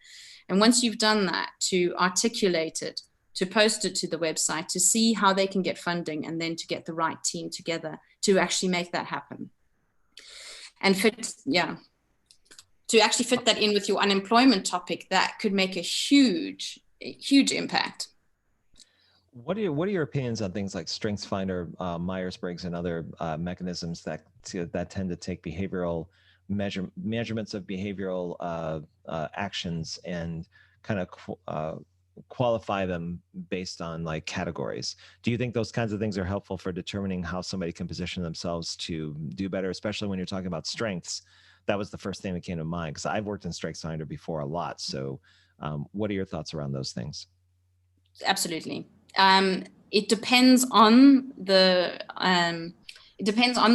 And once you've done that, to articulate it, to post it to the website, to see how they can get funding, and then to get the right team together to actually make that happen. And to actually fit that in with your unemployment topic, that could make a huge impact. What are your opinions on things like StrengthsFinder, Myers-Briggs, and other mechanisms that tend to take behavioral measurements of behavioral actions and kind of qualify them based on like categories? Do you think those kinds of things are helpful for determining how somebody can position themselves to do better, especially when you're talking about strengths? That was the first thing that came to mind because I've worked in StrengthsFinder before a lot. So what are your thoughts around those things? Absolutely. It depends on the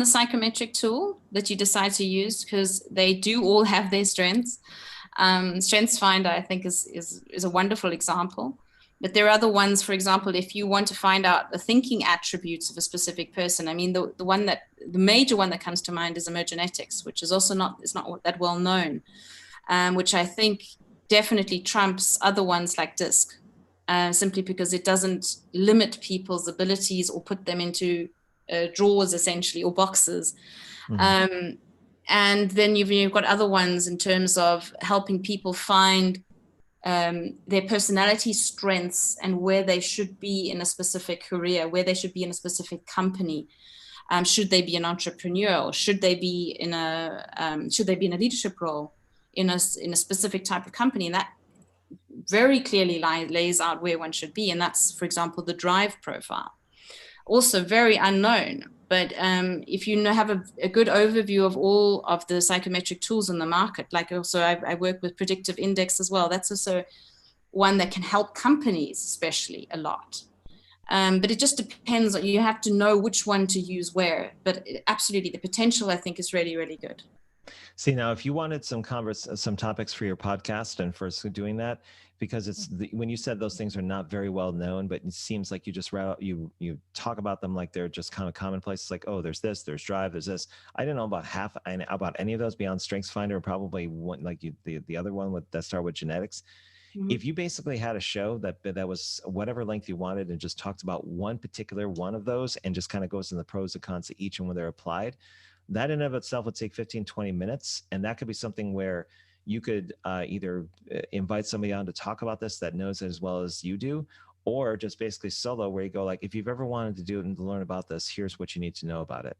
psychometric tool that you decide to use, because they do all have their strengths. StrengthsFinder, I think, is a wonderful example. But there are other ones. For example, if you want to find out the thinking attributes of a specific person, I mean, the major one that comes to mind is emergenetics, which is also not that well known, which I think definitely trumps other ones like DISC. Simply because it doesn't limit people's abilities or put them into drawers, essentially, or boxes. Mm-hmm. And then you've got other ones in terms of helping people find their personality strengths and where they should be in a specific career, where they should be in a specific company. Should they be an entrepreneur, or should they be in a leadership role in a specific type of company? And that very clearly lays out where one should be. And that's, for example, the drive profile. Also very unknown, but if you have a good overview of all of the psychometric tools in the market, like also I work with predictive index as well. That's also one that can help companies especially a lot. But it just depends. You have to know which one to use where, but absolutely the potential, I think, is really, really good. See, now, if you wanted some topics for your podcast and for doing that, because when you said those things are not very well known, but it seems like you just you talk about them like they're just kind of commonplace. It's like, oh, there's this, there's drive, there's this. I didn't know about any of those beyond StrengthsFinder, probably one like the other one that started with genetics. Mm-hmm. If you basically had a show that was whatever length you wanted and just talked about one particular one of those and just kind of goes in the pros and cons of each and when they're applied, that in and of itself would take 15, 20 minutes. And that could be something where you could either invite somebody on to talk about this that knows it as well as you do, or just basically solo, where you go like, if you've ever wanted to do it and to learn about this, here's what you need to know about it.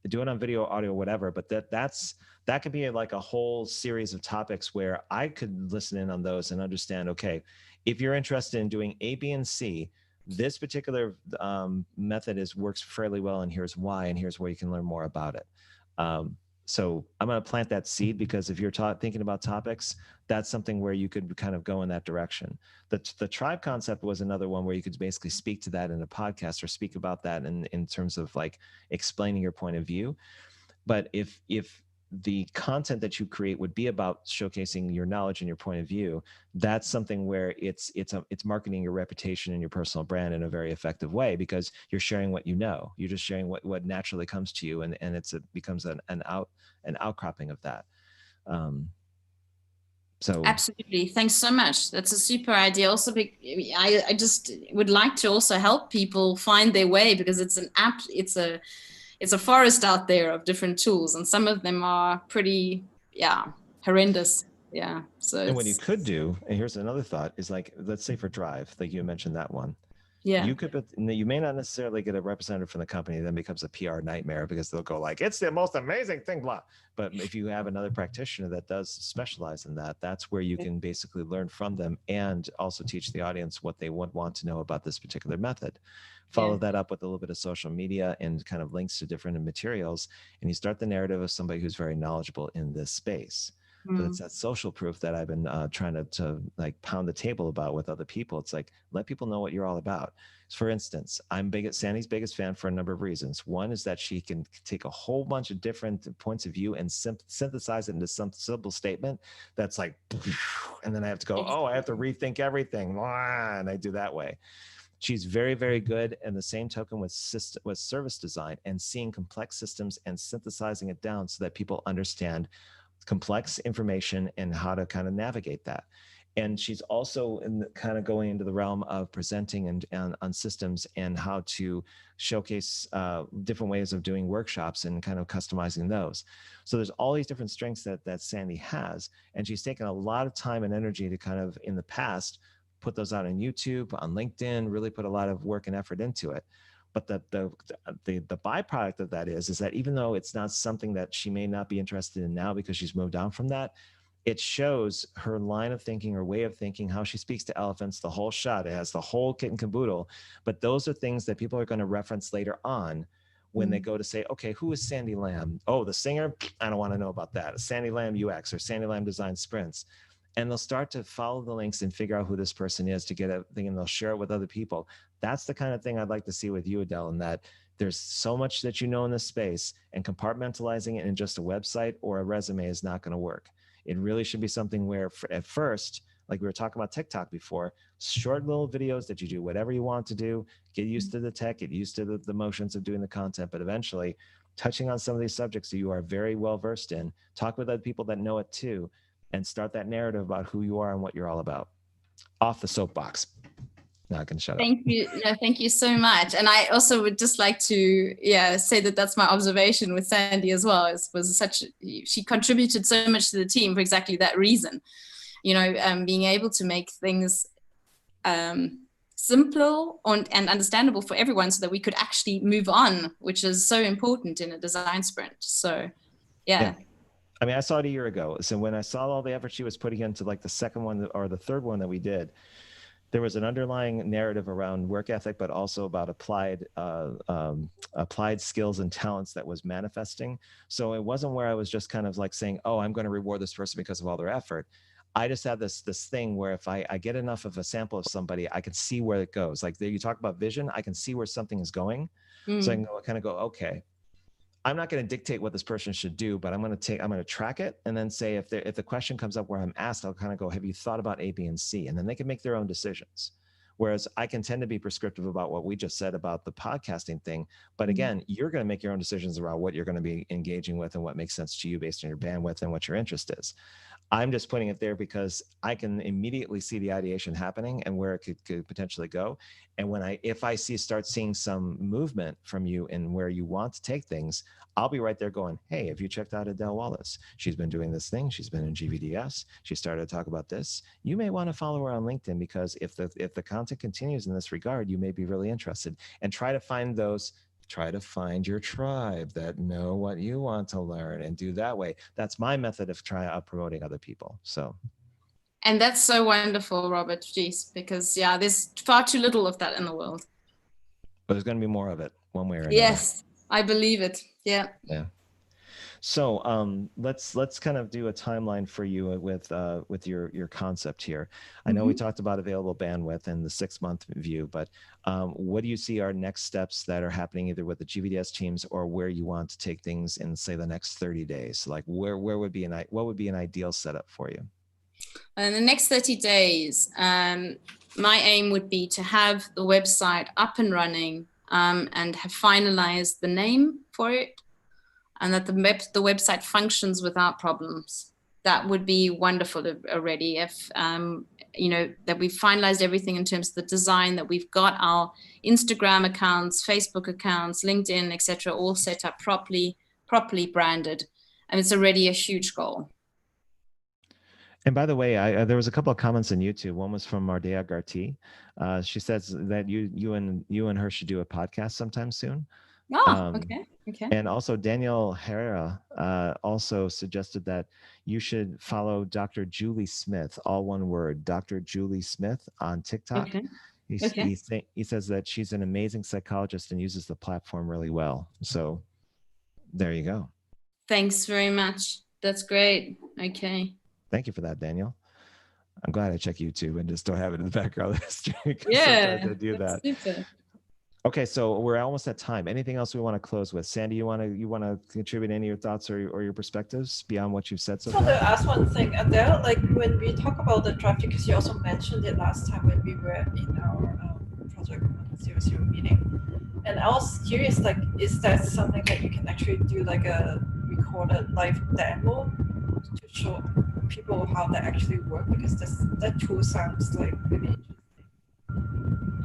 Do it on video, audio, whatever. But that could be like a whole series of topics where I could listen in on those and understand, okay, if you're interested in doing A, B, and C, this particular method works fairly well, and here's why, and here's where you can learn more about it. So I'm going to plant that seed, because if you're thinking about topics, that's something where you could kind of go in that direction. The tribe concept was another one where you could basically speak to that in a podcast, or speak about that in terms of like explaining your point of view. But if the content that you create would be about showcasing your knowledge and your point of view, that's something where it's marketing your reputation and your personal brand in a very effective way, because you're sharing what you know. You're just sharing what naturally comes to you, and it becomes an outcropping of that. So absolutely, thanks so much. That's a super idea. Also, I just would like to also help people find their way, because it's an app. It's a forest out there of different tools, and some of them are pretty, horrendous. Yeah. So. And what you could do, and here's another thought, is like, let's say for drive, like you mentioned that one. Yeah. You may not necessarily get a representative from the company, then becomes a PR nightmare, because they'll go like, it's the most amazing thing, blah. But if you have another practitioner that does specialize in that, that's where you can basically learn from them and also teach the audience what they would want to know about this particular method. Follow that up with a little bit of social media and kind of links to different materials, and you start the narrative of somebody who's very knowledgeable in this space. But it's that social proof that I've been trying to like pound the table about with other people. It's like, let people know what you're all about. For instance, I'm Sandy's biggest fan for a number of reasons. One is that she can take a whole bunch of different points of view and synthesize it into some simple statement that's like, and then I have to go, oh, I have to rethink everything. And I do that way. She's very, very good. And the same token with service design and seeing complex systems and synthesizing it down so that people understand complex information and how to kind of navigate that. And she's also kind of going into the realm of presenting and on systems and how to showcase different ways of doing workshops and kind of customizing those. So there's all these different strengths that Sandy has, and she's taken a lot of time and energy to kind of, in the past, put those out on YouTube, on LinkedIn, really put a lot of work and effort into it. But the byproduct of that is that even though it's not something that she may not be interested in now because she's moved on from that, it shows her line of thinking or way of thinking, how she speaks to elephants, the whole shot. It has the whole kit and caboodle. But those are things that people are going to reference later on when they go to say, okay, who is Sandy Lamb? Oh, the singer? I don't want to know about that. Sandy Lamb UX or Sandy Lamb Design Sprints. And they'll start to follow the links and figure out who this person is to get a thing, and they'll share it with other people. That's the kind of thing I'd like to see with you, Adele, in that there's so much that you know in this space, and compartmentalizing it in just a website or a resume is not going to work. It really should be something where at first, like we were talking about TikTok before, short little videos that you do whatever you want to do, get used to the tech, get used to the motions of doing the content, but eventually touching on some of these subjects that you are very well versed in, talk with other people that know it too, and start that narrative about who you are and what you're all about. Off the soapbox. Now I can shut up. Thank you. No, thank you so much. And I also would just like to, say that that's my observation with Sandy as well. She contributed so much to the team for exactly that reason. Being able to make things simple and understandable for everyone so that we could actually move on, which is so important in a design sprint. So, yeah. I mean, I saw it a year ago. So when I saw all the effort she was putting into like the second one or the third one that we did, there was an underlying narrative around work ethic, but also about applied skills and talents that was manifesting. So it wasn't where I was just kind of like saying, oh, I'm going to reward this person because of all their effort. I just have this thing where if I get enough of a sample of somebody, I can see where it goes. Like there, you talk about vision, I can see where something is going. So I can kind of go, okay, I'm not going to dictate what this person should do, but I'm going to track it and then say, if the question comes up where I'm asked, I'll kind of go, have you thought about A, B, and C? And then they can make their own decisions. Whereas I can tend to be prescriptive about what we just said about the podcasting thing. But again, you're going to make your own decisions around what you're going to be engaging with and what makes sense to you based on your bandwidth and what your interest is. I'm just putting it there because I can immediately see the ideation happening and where it could potentially go. And if I start seeing some movement from you in where you want to take things, I'll be right there going, hey, have you checked out Adele Wallace? She's been doing this thing. She's been in GBDs. She started to talk about this. You may want to follow her on LinkedIn, because if the content continues in this regard, you may be really interested. And try to find your tribe that know what you want to learn and do that way. That's my method of promoting other people. So. And that's so wonderful, Robert, geez, because there's far too little of that in the world. But there's going to be more of it one way or another. Yes, I believe it. Yeah. So let's kind of do a timeline for you with your concept here. I know we talked about available bandwidth and the 6-month view, but what do you see are next steps that are happening either with the GBDs teams or where you want to take things in, say, the next 30 days? Like what would be an ideal setup for you? In the next 30 days, my aim would be to have the website up and running and have finalized the name for it, and that the website functions without problems. That would be wonderful already if, that we've finalized everything in terms of the design, that we've got our Instagram accounts, Facebook accounts, LinkedIn, etc., all set up properly branded. And it's already a huge goal. And by the way, there was a couple of comments on YouTube. One was from Mardea Garti. She says that you and her should do a podcast sometime soon. Oh, okay. And also Daniel Herrera also suggested that you should follow Dr. Julie Smith, all one word, Dr. Julie Smith on TikTok. Okay. He says that she's an amazing psychologist and uses the platform really well. So there you go. Thanks very much. That's great. Okay. Thank you for that, Daniel. I'm glad I check YouTube and just don't have it in the background history. Yeah, sometimes I do that. Super. Okay, so we're almost at time. Anything else we want to close with? Sandy, you want to contribute any of your thoughts or your perspectives beyond what you've said so far? I want to ask one thing, Adele. Like when we talk about the drive, because you also mentioned it last time when we were in our Project 100 meeting, and I was curious, like, is that something that you can actually do, like a recorded live demo to show people how that actually work? Because that tool sounds like really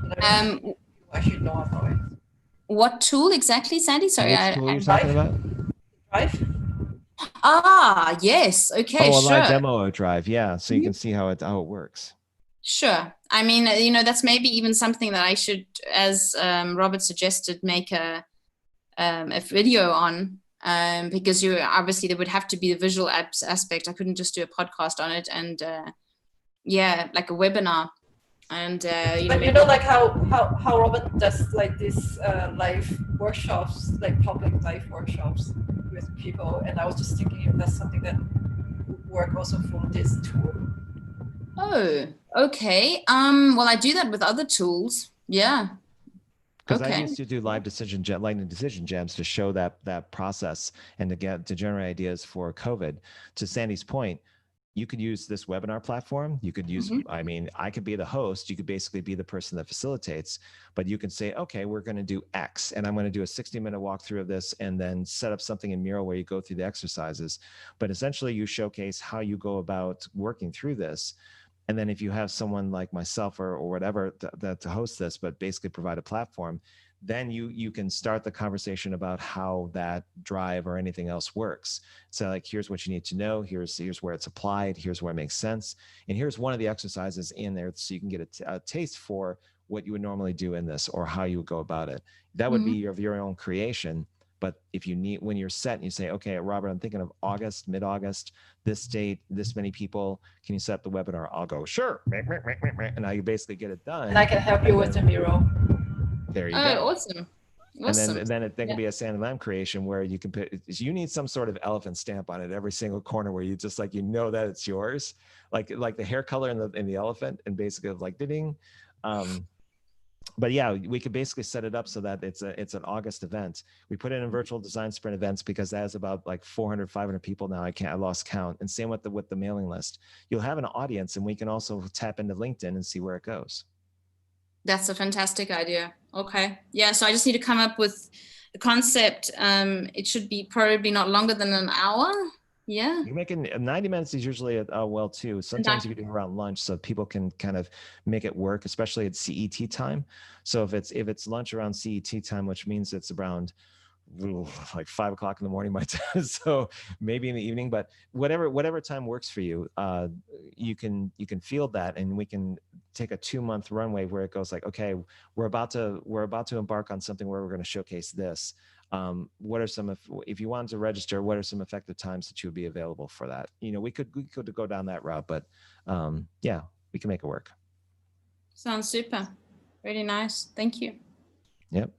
interesting. I should know about it. What tool exactly, Sandy? Sorry, which tool are you talking about? Drive. Ah, yes. Okay, sure. sure. Live demo of Drive, yeah. So you can see how it works. Sure. I mean, that's maybe even something that I should, as Robert suggested, make a video on, because you obviously there would have to be the visual aspect. I couldn't just do a podcast on it, and like a webinar. And But like how Robert does like these live workshops, like public live workshops with people, and I was just thinking if that's something that would work also for this tool. Oh, okay. Well, I do that with other tools. Yeah. Because Okay. I used to do lightning decision jams to show that process and to generate ideas for COVID. To Sandy's point, you could use this webinar platform. You could use, I mean, I could be the host. You could basically be the person that facilitates, but you can say, okay, we're going to do X, and I'm going to do a 60-minute walkthrough of this, and then set up something in Mural where you go through the exercises. But essentially, you showcase how you go about working through this. And then if you have someone like myself or whatever to host this, but basically provide a platform, then you can start the conversation about how that drive or anything else works. So like, here's what you need to know. Here's where it's applied. Here's where it makes sense. And here's one of the exercises in there so you can get a taste for what you would normally do in this or how you would go about it. That would be your own creation. But if you need, when you're set and you say, okay, Robert, I'm thinking of August, mid-August, this date, this many people, can you set up the webinar? I'll go, sure. And now you basically get it done. And I can help you with the mural. There you go. Awesome. And then it can be a Sand and Lamb creation where you can put, you need some sort of elephant stamp on it every single corner where you just like, that it's yours, like the hair color in the elephant, and basically like ding. But yeah, we could basically set it up so that it's an August event. We put it in virtual design sprint events because that has about like 400, 500 people now. I lost count. And same with the mailing list. You'll have an audience, and we can also tap into LinkedIn and see where it goes. That's a fantastic idea. Okay. Yeah. So I just need to come up with the concept. It should be probably not longer than an hour. Yeah. You're making 90 minutes is usually well too. Sometimes you can do around lunch so people can kind of make it work, especially at CET time. So if it's lunch around CET time, which means it's around like 5 o'clock in the morning my time, so maybe in the evening, but whatever time works for you, you can field that, and we can take a 2-month runway where it goes like, okay, we're about to embark on something where we're going to showcase this. What are some, if you wanted to register, what are some effective times that you would be available for that? We could go down that route, but yeah, we can make it work. Sounds super. Really nice. Thank you. Yep.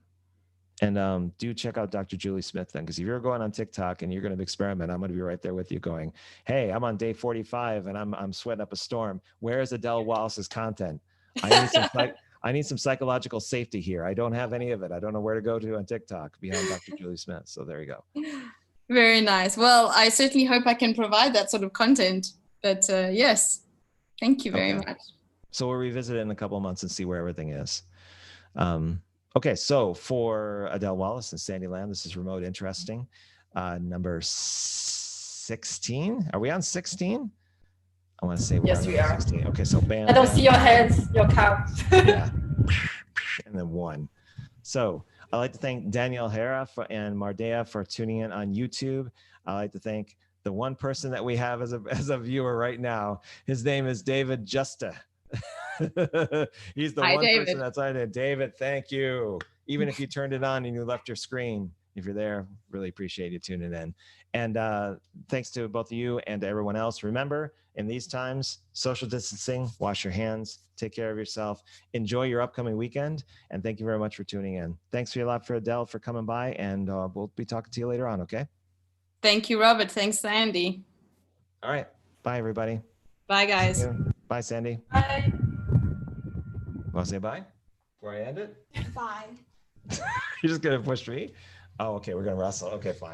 And do check out Dr. Julie Smith then, because if you're going on TikTok and you're going to experiment, I'm going to be right there with you going, hey, I'm on day 45 and I'm sweating up a storm. Where is Adele Wallace's content? I need some psychological safety here. I don't have any of it. I don't know where to go to on TikTok beyond Dr. Julie Smith. So there you go. Very nice. Well, I certainly hope I can provide that sort of content. But yes, thank you very much. So we'll revisit it in a couple of months and see where everything is. Okay, so for Adele Wallace and Sandy Lamb, this is Remote Interesting, number 16. Are we on 16? I want to say yes, we are. 16. Okay, so bam. I don't see your hands, your count. Yeah, and then 1. So I'd like to thank Danielle Hera and Mardea for tuning in on YouTube. I'd like to thank the one person that we have as a viewer right now. His name is David Justa. He's the one person that's on it. David, thank you. Even if you turned it on and you left your screen, if you're there, really appreciate you tuning in. And thanks to both of you and to everyone else. Remember, in these times, social distancing, wash your hands, take care of yourself, enjoy your upcoming weekend, and thank you very much for tuning in. Thanks a lot for Adele for coming by, and we'll be talking to you later on, okay? Thank you, Robert. Thanks, Sandy. All right. Bye, everybody. Bye, guys. Bye, Sandy. Bye. Want to say bye before I end it? Bye. You're just going to push me? Oh, okay. We're going to wrestle. Okay, fine.